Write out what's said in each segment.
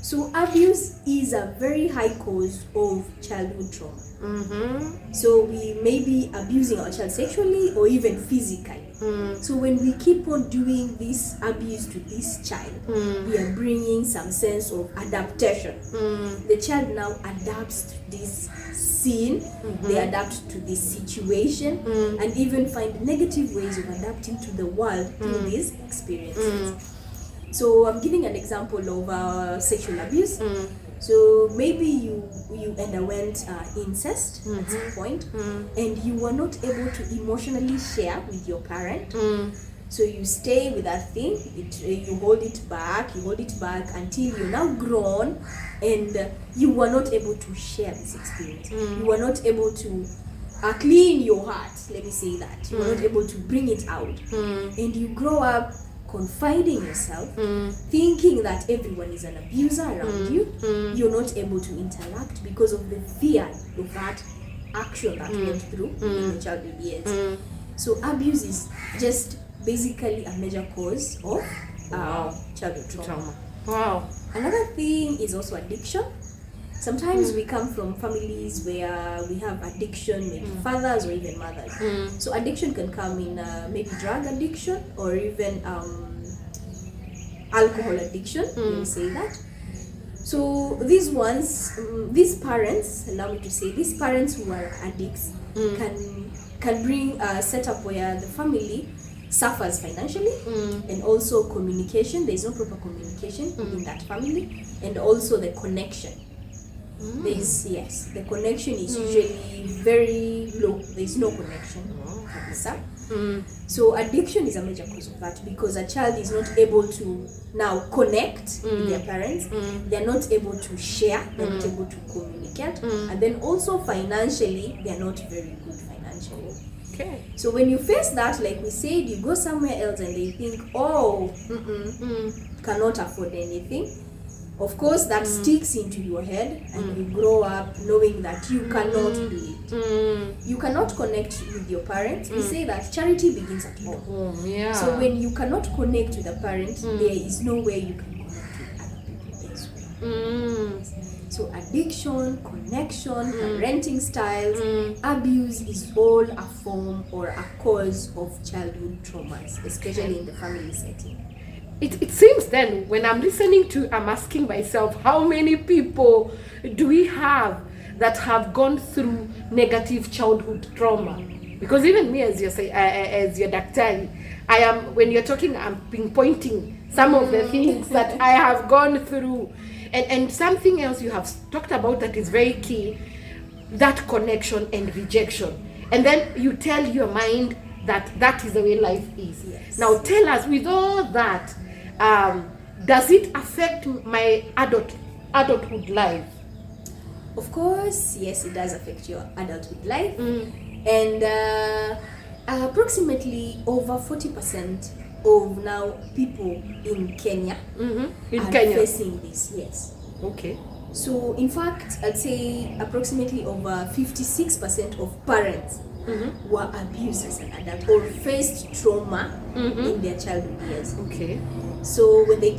So abuse is a very high cause of childhood trauma. So we may be abusing our child sexually or even physically. So when we keep on doing this abuse to this child, we are bringing some sense of adaptation. The child now adapts to this scene, they adapt to this situation, and even find negative ways of adapting to the world through these experiences. So I'm giving an example of sexual abuse. So maybe you underwent incest at some point, and you were not able to emotionally share with your parent. So you stay with that thing, you hold it back until you're now grown, and you were not able to share this experience. You were not able to clean your heart, let me say that. You were not able to bring it out. And you grow up confiding yourself, thinking that everyone is an abuser around you. You're not able to interact because of the fear of that action that went through in your childhood years. So abuse is just basically a major cause of childhood trauma. Wow. Another thing is also addiction. Sometimes we come from families where we have addiction, maybe fathers or even mothers. So addiction can come in maybe drug addiction or even alcohol addiction, let me say that. So these ones, these parents, allow me to say, these parents who are addicts can bring a setup where the family suffers financially and also communication. There is no proper communication within that family, and also the connection. The connection is usually very low. There is no connection. So addiction is a major cause of that, because a child is not able to now connect with their parents. They are not able to share. They are not able to communicate, and then also financially, they are not very good financially. Okay. So when you face that, like we said, you go somewhere else and they think, oh, cannot afford anything. Of course, that sticks into your head, and you grow up knowing that you cannot do it. You cannot connect with your parents. We say that charity begins at home. So when you cannot connect with a parent, there is no way you can connect with other people as well. So addiction, connection, parenting styles, abuse is all a form or a cause of childhood traumas, especially in the family setting. It seems then, when I'm listening to, I'm asking myself, how many people do we have that have gone through negative childhood trauma? Because even me, as you say, as your doctor, I am, when you're talking, I'm pinpointing some of the things that I have gone through. And something else you have talked about that is very key, that connection and rejection. And then you tell your mind that is the way life is. Yes. Now tell us, with all that, does it affect my adulthood life? Of course, yes, it does affect your adulthood life. And approximately over 40% of now people in Kenya are facing this. Yes. Okay. So in fact, I'd say approximately over 56% of parents were abused as an adult or faced trauma in their childhood years. Okay. So when they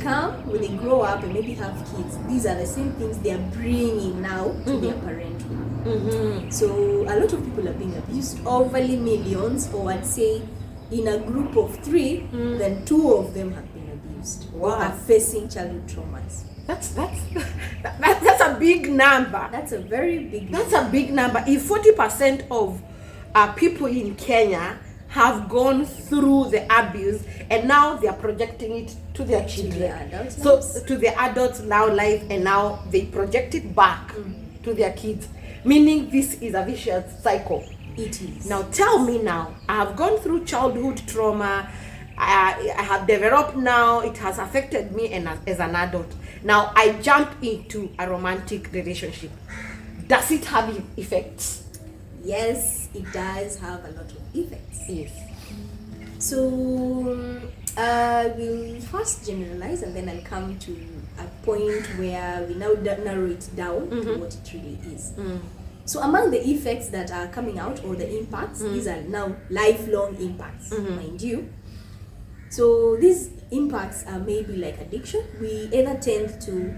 grow up and maybe have kids, these are the same things they are bringing now to their parenthood. So a lot of people are being abused, overly millions, or I'd say in a group of 3, then 2 of them have been abused or are facing childhood traumas. That's a big number. That's a very big number. That's a big number. If 40% of people in Kenya have gone through the abuse and now they are projecting it to their children, to the adults now life, and now they project it back to their kids, meaning this is a vicious cycle. It is. Now tell me now, I have gone through childhood trauma, I have developed now, it has affected me as an adult. Now I jump into a romantic relationship. Does it have effects? Yes, it does have a lot of effects. Yes. So we'll first generalize, and then I'll come to a point where we now narrow it down to what it really is. So among the effects that are coming out, or the impacts, these are now lifelong impacts, mind you. So these impacts are maybe like addiction. We either tend to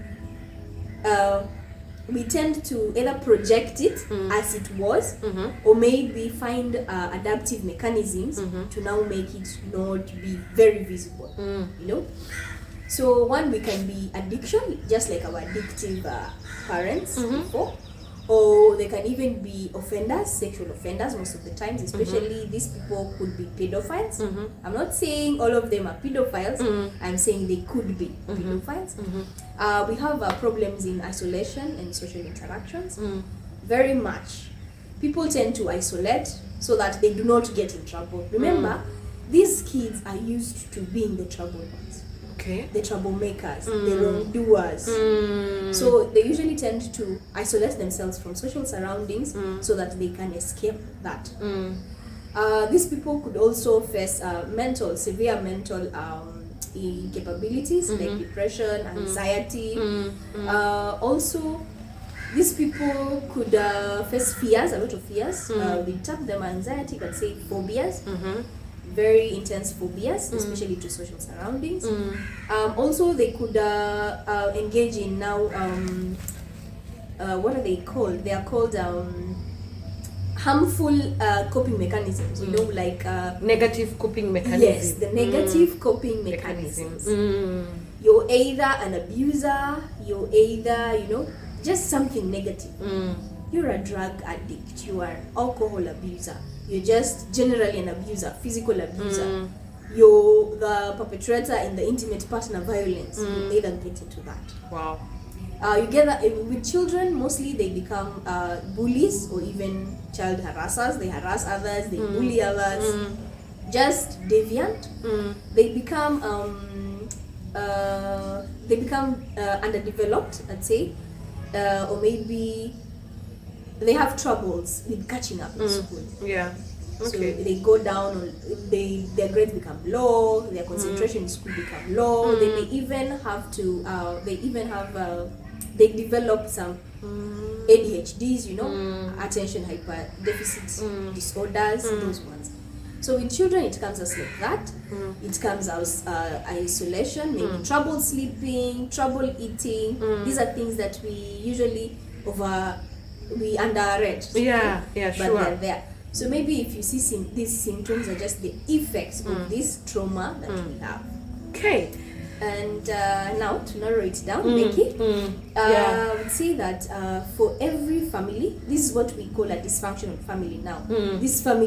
we tend to either project it as it was, or maybe find adaptive mechanisms to now make it not be very visible. You know, so one, we can be addiction, just like our addictive parents before. Or they can even be offenders, sexual offenders most of the times, especially these people could be pedophiles. I'm not saying all of them are pedophiles, I'm saying they could be pedophiles. We have problems in isolation and social interactions, very much. People tend to isolate so that they do not get in trouble. Remember, these kids are used to being the trouble ones. Okay. The troublemakers, the wrongdoers. So they usually tend to isolate themselves from social surroundings so that they can escape that. These people could also face severe mental incapabilities like depression, anxiety. Also, these people could face fears, a lot of fears. We tap them anxiety, but say phobias. Very intense phobias, especially to social surroundings. Also, they could engage in now, what are they called? They are called harmful coping mechanisms, you know, like... negative coping mechanisms. Yes, the negative coping mechanisms. You're either an abuser, you're either, you know, just something negative. You're a drug addict, you are an alcohol abuser, you're just generally an abuser, physical abuser. You're the perpetrator in the intimate partner violence. You either get into that. Wow. You get that with children, mostly they become bullies or even child harassers. They harass others, they bully others. Just deviant. They become underdeveloped, I'd say, or maybe they have troubles with catching up in school. Yeah. Okay. So they go down, or their grades become low, their concentration in school become low. They may even have to, they develop some ADHDs, you know, attention hyper deficit disorders, those ones. So with children, it comes as like that. It comes as isolation, maybe trouble sleeping, trouble eating. These are things that we usually underrate. Yeah, but sure. they're there. So maybe if you see these symptoms are just the effects of this trauma that we have. Okay. And now to narrow it down, Becky, I would say that for every family, this is what we call a dysfunctional family now. This family